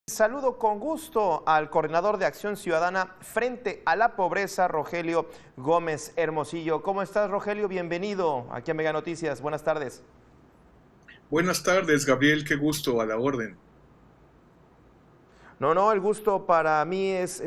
Saludo con gusto al coordinador de Acción Ciudadana frente a la pobreza, Rogelio Gómez Hermosillo. ¿Cómo estás, Rogelio? Bienvenido aquí a Mega Noticias. Buenas tardes. Buenas tardes, Gabriel, qué gusto, a la orden. No, el gusto para mí es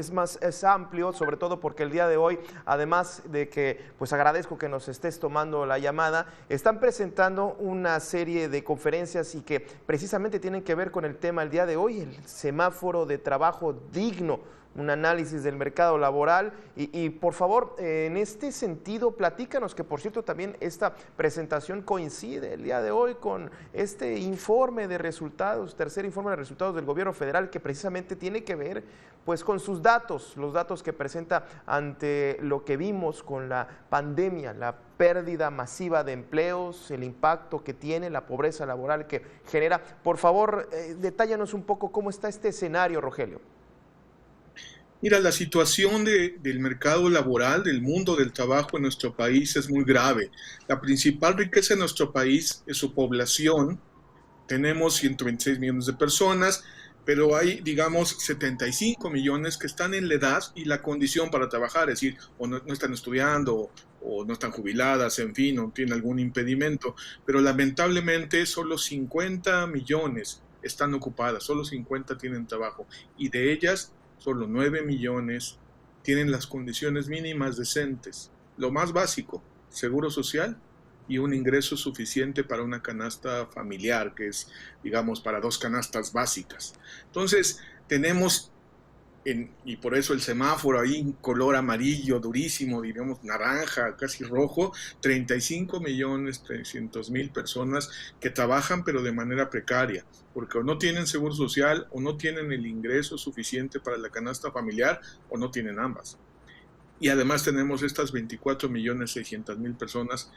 amplio, sobre todo porque el día de hoy, además de que pues agradezco que nos estés tomando la llamada, están presentando una serie de conferencias y que precisamente tienen que ver con el tema el día de hoy, el semáforo de trabajo digno, un análisis del mercado laboral y por favor, en este sentido, platícanos que por cierto también esta presentación coincide el día de hoy con este informe de resultados, tercer informe de resultados del gobierno federal que precisamente tiene que ver pues con sus datos, los datos que presenta ante lo que vimos con la pandemia, la pérdida masiva de empleos, el impacto que tiene, la pobreza laboral que genera. Por favor, detállanos un poco cómo está este escenario, Rogelio. Mira, la situación del mercado laboral, del mundo del trabajo en nuestro país es muy grave. La principal riqueza de nuestro país es su población. Tenemos 126 millones de personas, pero hay, digamos, 75 millones que están en la edad y la condición para trabajar, es decir, o no están estudiando o no están jubiladas, en fin, o tienen algún impedimento. Pero lamentablemente solo 50 millones están ocupadas, solo 50 tienen trabajo y de ellas solo 9 millones tienen las condiciones mínimas decentes. Lo más básico, seguro social y un ingreso suficiente para una canasta familiar, que es, digamos, para dos canastas básicas. Entonces, tenemos, y por eso el semáforo ahí en color amarillo, durísimo, digamos, naranja, casi rojo, 35.300.000 personas que trabajan pero de manera precaria, porque o no tienen seguro social, o no tienen el ingreso suficiente para la canasta familiar, o no tienen ambas. Y además tenemos estas 24.600.000 personas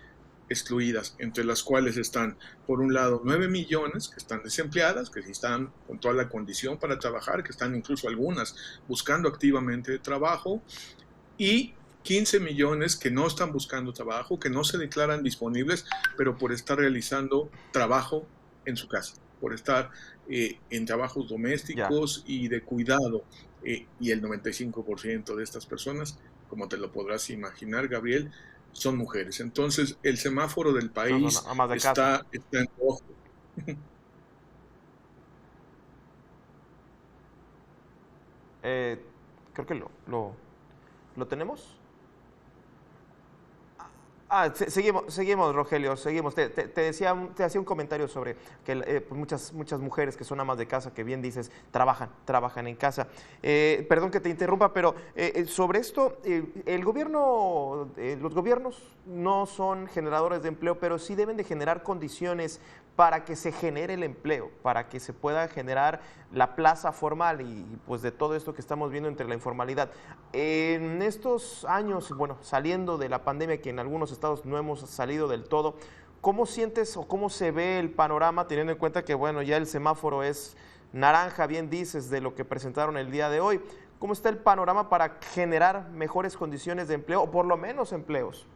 excluidas, entre las cuales están, por un lado, 9 millones que están desempleadas, que sí están con toda la condición para trabajar, que están incluso algunas buscando activamente trabajo, y 15 millones que no están buscando trabajo, que no se declaran disponibles, pero por estar realizando trabajo en su casa, por estar en trabajos Ya. domésticos y de cuidado. Y el 95% de estas personas, como te lo podrás imaginar, Gabriel, son mujeres. Entonces, el semáforo del Son país amas de casa. está en rojo. Eh, Creo que lo tenemos. Seguimos, Rogelio, seguimos. Te decía, te hacía un comentario sobre que pues muchas mujeres que son amas de casa, que bien dices, trabajan en casa. Perdón que te interrumpa, pero sobre esto, los gobiernos no son generadores de empleo, pero sí deben de generar condiciones para que se genere el empleo, para que se pueda generar la plaza formal y pues de todo esto que estamos viendo entre la informalidad. En estos años, bueno, saliendo de la pandemia, que en algunos estados no hemos salido del todo, ¿cómo sientes o cómo se ve el panorama teniendo en cuenta que, bueno, ya el semáforo es naranja, bien dices, de lo que presentaron el día de hoy? ¿Cómo está el panorama para generar mejores condiciones de empleo o por lo menos empleos?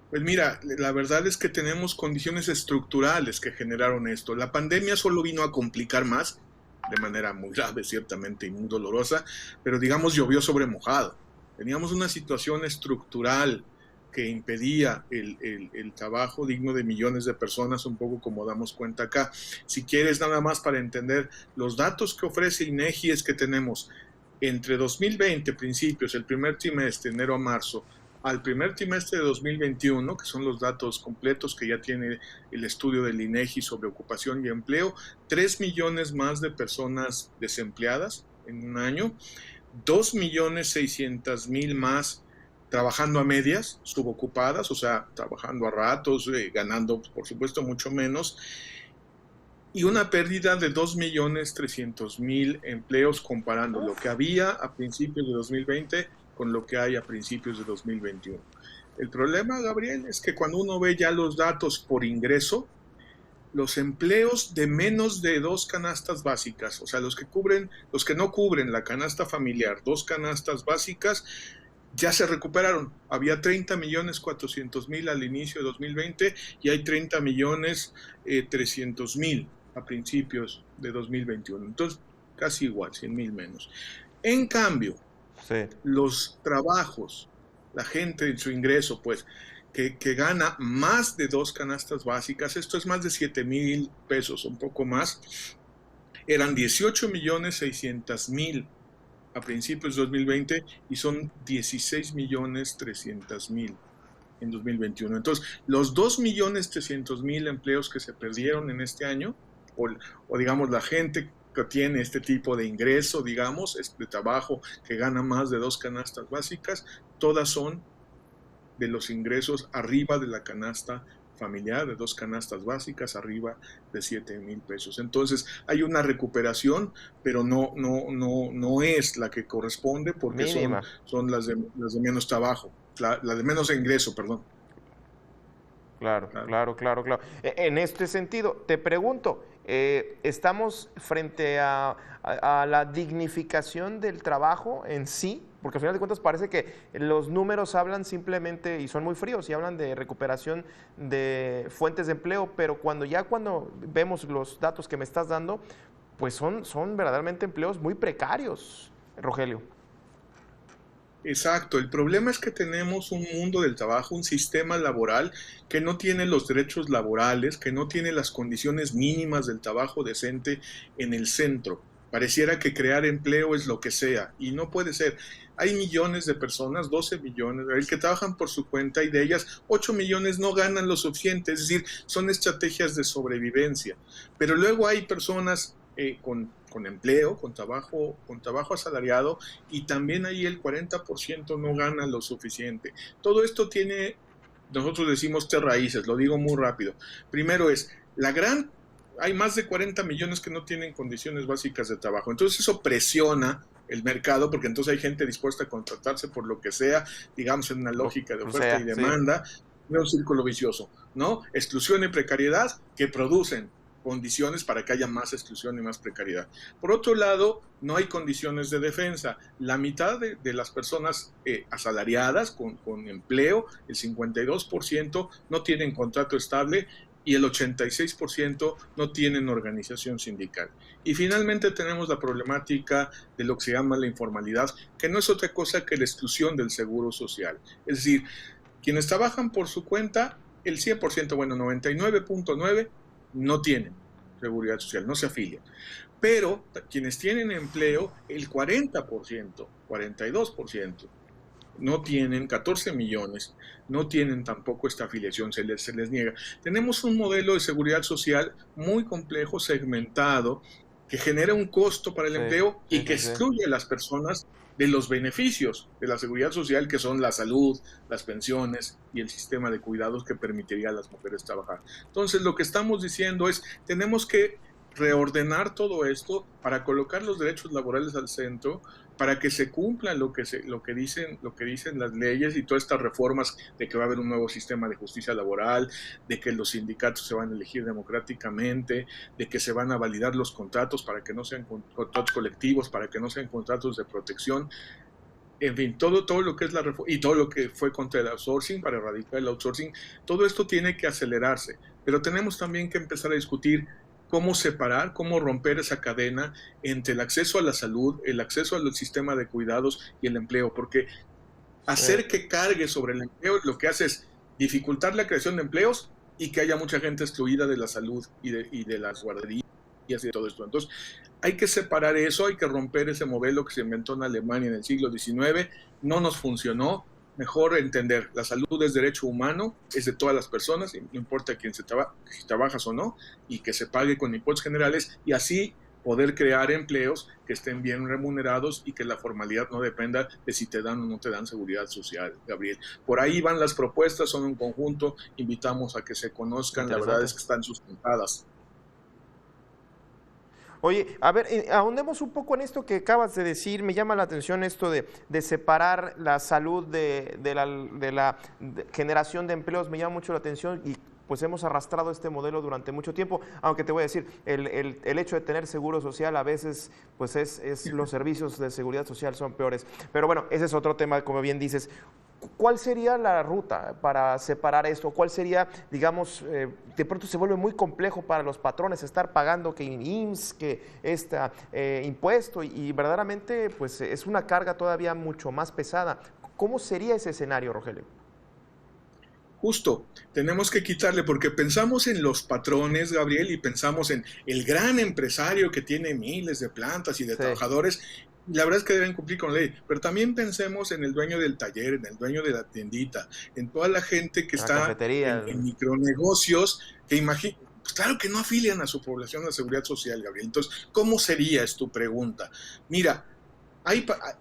Pues mira, la verdad es que tenemos condiciones estructurales que generaron esto. La pandemia solo vino a complicar más, de manera muy grave, ciertamente, y muy dolorosa, pero digamos llovió sobre mojado. Teníamos una situación estructural que impedía el trabajo digno de millones de personas, un poco como damos cuenta acá. Si quieres, nada más para entender, los datos que ofrece INEGI es que tenemos entre 2020, principios, el primer trimestre, enero a marzo, al primer trimestre de 2021, que son los datos completos que ya tiene el estudio del INEGI sobre ocupación y empleo, 3 millones más de personas desempleadas en un año, 2.600.000 más trabajando a medias, subocupadas, o sea, trabajando a ratos, ganando, por supuesto, mucho menos, y una pérdida de 2.300.000 empleos comparando lo que Uf. había a principios de 2020 con lo que hay a principios de 2021. El problema, Gabriel, es que cuando uno ve ya los datos por ingreso, los empleos de menos de dos canastas básicas, o sea, los que no cubren la canasta familiar, dos canastas básicas, ya se recuperaron. Había 30.400.000 al inicio de 2020 y hay 30.300.000. a principios de 2021. Entonces, casi igual, 100,000 menos. En cambio, Sí. los trabajos, la gente en su ingreso, pues, que gana más de 2 canastas básicas, esto es más de 7,000 pesos, un poco más, eran 18,600,000 a principios de 2020 y son 16,300,000 en 2021. Entonces, los 2,300,000 empleos que se perdieron en este año, o digamos la gente que tiene este tipo de ingreso, digamos, de trabajo que gana más de 2 canastas básicas, todas son de los ingresos arriba de la canasta familiar, de 2 canastas básicas, arriba de 7,000 pesos. Entonces, hay una recuperación, pero no es la que corresponde porque son Mínima. las de menos trabajo, la de menos ingreso, perdón. Claro, Claro. claro, claro, claro. En este sentido, te pregunto, ¿estamos frente a la dignificación del trabajo en sí? Porque al final de cuentas parece que los números hablan simplemente y son muy fríos y hablan de recuperación de fuentes de empleo, pero cuando vemos los datos que me estás dando, pues son verdaderamente empleos muy precarios, Rogelio. Exacto, el problema es que tenemos un mundo del trabajo, un sistema laboral que no tiene los derechos laborales, que no tiene las condiciones mínimas del trabajo decente en el centro. Pareciera que crear empleo es lo que sea y no puede ser. Hay millones de personas, 12 millones, que trabajan por su cuenta y de ellas 8 millones no ganan lo suficiente, es decir, son estrategias de sobrevivencia. Pero luego hay personas con empleo, con trabajo asalariado y también ahí el 40% no gana lo suficiente. Todo esto tiene, nosotros decimos 3 raíces, lo digo muy rápido. Primero es, hay más de 40 millones que no tienen condiciones básicas de trabajo. Entonces eso presiona el mercado porque entonces hay gente dispuesta a contratarse por lo que sea, digamos en una lógica de oferta y Sí. demanda, de un círculo vicioso, ¿no? Exclusión y precariedad que producen condiciones para que haya más exclusión y más precariedad. Por otro lado, no hay condiciones de defensa. La mitad de las personas asalariadas con empleo, el 52%, no tienen contrato estable y el 86% no tienen organización sindical. Y finalmente tenemos la problemática de lo que se llama la informalidad, que no es otra cosa que la exclusión del seguro social. Es decir, quienes trabajan por su cuenta, el 100%, bueno, 99.9%, no tienen seguridad social, no se afilian. Pero quienes tienen empleo, el 40%, 42%, no tienen, 14 millones, no tienen tampoco esta afiliación, se les niega. Tenemos un modelo de seguridad social muy complejo, segmentado, que genera un costo para el empleo y que Sí. excluye a las personas de los beneficios de la seguridad social, que son la salud, las pensiones y el sistema de cuidados que permitiría a las mujeres trabajar. Entonces, lo que estamos diciendo es, tenemos que reordenar todo esto para colocar los derechos laborales al centro, para que se cumpla lo que dicen las leyes y todas estas reformas de que va a haber un nuevo sistema de justicia laboral, de que los sindicatos se van a elegir democráticamente, de que se van a validar los contratos para que no sean contratos colectivos, para que no sean contratos de protección. En fin, todo lo que es la reforma y todo lo que fue contra el outsourcing, para erradicar el outsourcing, todo esto tiene que acelerarse, pero tenemos también que empezar a discutir cómo separar, cómo romper esa cadena entre el acceso a la salud, el acceso al sistema de cuidados y el empleo, porque hacer que cargue sobre el empleo lo que hace es dificultar la creación de empleos y que haya mucha gente excluida de la salud y de las guarderías y de todo esto. Entonces, hay que separar eso, hay que romper ese modelo que se inventó en Alemania en el siglo XIX, no nos funcionó. Mejor entender, la salud es derecho humano, es de todas las personas, no importa quién si trabajas o no, y que se pague con impuestos generales y así poder crear empleos que estén bien remunerados y que la formalidad no dependa de si te dan o no te dan seguridad social, Gabriel. Por ahí van las propuestas, son un conjunto, invitamos a que se conozcan, la verdad es que están sustentadas. Oye, a ver, ahondemos un poco en esto que acabas de decir, me llama la atención esto de separar la salud de la generación de empleos, me llama mucho la atención y pues hemos arrastrado este modelo durante mucho tiempo, aunque te voy a decir, el hecho de tener seguro social a veces, pues los servicios de seguridad social son peores. Pero bueno, ese es otro tema, como bien dices. ¿Cuál sería la ruta para separar esto? ¿Cuál sería, digamos, de pronto se vuelve muy complejo para los patrones estar pagando que IMSS, que impuesto y verdaderamente pues es una carga todavía mucho más pesada? ¿Cómo sería ese escenario, Rogelio? Justo, tenemos que quitarle, porque pensamos en los patrones, Gabriel, y pensamos en el gran empresario que tiene miles de plantas y de trabajadores. La verdad es que deben cumplir con la ley, pero también pensemos en el dueño del taller, en el dueño de la tiendita, en toda la gente que está en micronegocios, que imagina, pues claro que no afilian a su población a la seguridad social, Gabriel. Entonces, ¿cómo sería? Es tu pregunta. Mira,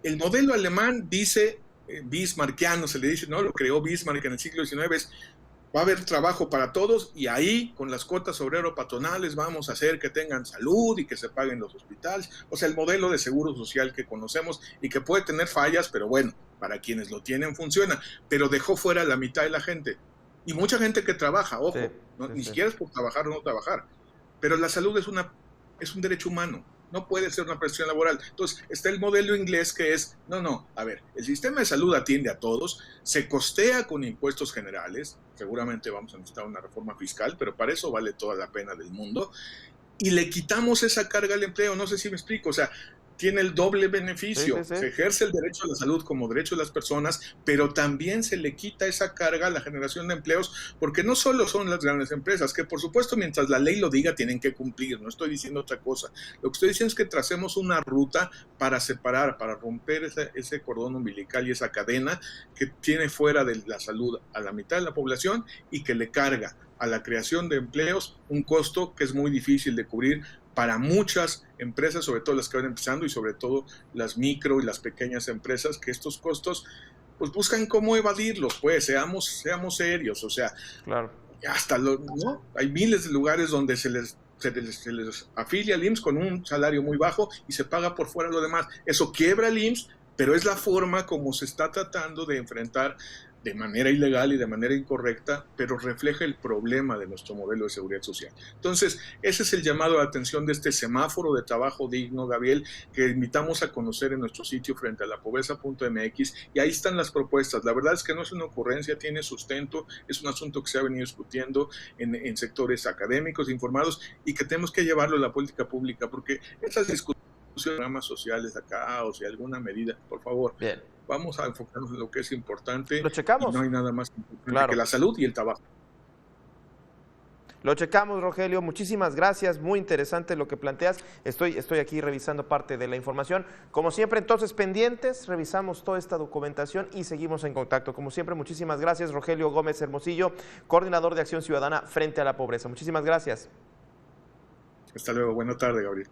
el modelo alemán dice, bismarckiano se le dice, ¿no? Lo creó Bismarck en el siglo XIX, va a haber trabajo para todos y ahí con las cuotas obrero-patronales vamos a hacer que tengan salud y que se paguen los hospitales. O sea, el modelo de seguro social que conocemos y que puede tener fallas, pero bueno, para quienes lo tienen funciona, pero dejó fuera la mitad de la gente. Y mucha gente que trabaja, ojo, ni siquiera es por trabajar o no trabajar, pero la salud es un derecho humano. No puede ser una presión laboral. Entonces, está el modelo inglés que es, a ver, el sistema de salud atiende a todos, se costea con impuestos generales, seguramente vamos a necesitar una reforma fiscal, pero para eso vale toda la pena del mundo, y le quitamos esa carga al empleo, no sé si me explico, o sea, tiene el doble beneficio, se ejerce el derecho a la salud como derecho de las personas, pero también se le quita esa carga a la generación de empleos, porque no solo son las grandes empresas, que por supuesto mientras la ley lo diga tienen que cumplir, no estoy diciendo otra cosa, lo que estoy diciendo es que tracemos una ruta para separar, para romper ese cordón umbilical y esa cadena que tiene fuera de la salud a la mitad de la población y que le carga a la creación de empleos un costo que es muy difícil de cubrir para muchas empresas, sobre todo las que van empezando y sobre todo las micro y las pequeñas empresas, que estos costos pues buscan cómo evadirlos, pues seamos serios, o sea, hasta ¿no? Hay miles de lugares donde se les afilia al IMSS con un salario muy bajo y se paga por fuera lo demás. Eso quiebra el IMSS, pero es la forma como se está tratando de enfrentar de manera ilegal y de manera incorrecta, pero refleja el problema de nuestro modelo de seguridad social. Entonces, ese es el llamado a atención de este semáforo de trabajo digno, Gabriel, que invitamos a conocer en nuestro sitio frente a la pobreza.mx, y ahí están las propuestas. La verdad es que no es una ocurrencia, tiene sustento, es un asunto que se ha venido discutiendo en sectores académicos, informados, y que tenemos que llevarlo a la política pública, porque esas discusiones, programas sociales acá, o sea, alguna medida, por favor. Bien. Vamos a enfocarnos en lo que es importante. Lo checamos. Y no hay nada más importante que la salud y el trabajo. Lo checamos, Rogelio. Muchísimas gracias. Muy interesante lo que planteas. Estoy aquí revisando parte de la información. Como siempre, entonces, pendientes, revisamos toda esta documentación y seguimos en contacto. Como siempre, muchísimas gracias, Rogelio Gómez Hermosillo, coordinador de Acción Ciudadana frente a la pobreza. Muchísimas gracias. Hasta luego. Buena tarde, Gabriel.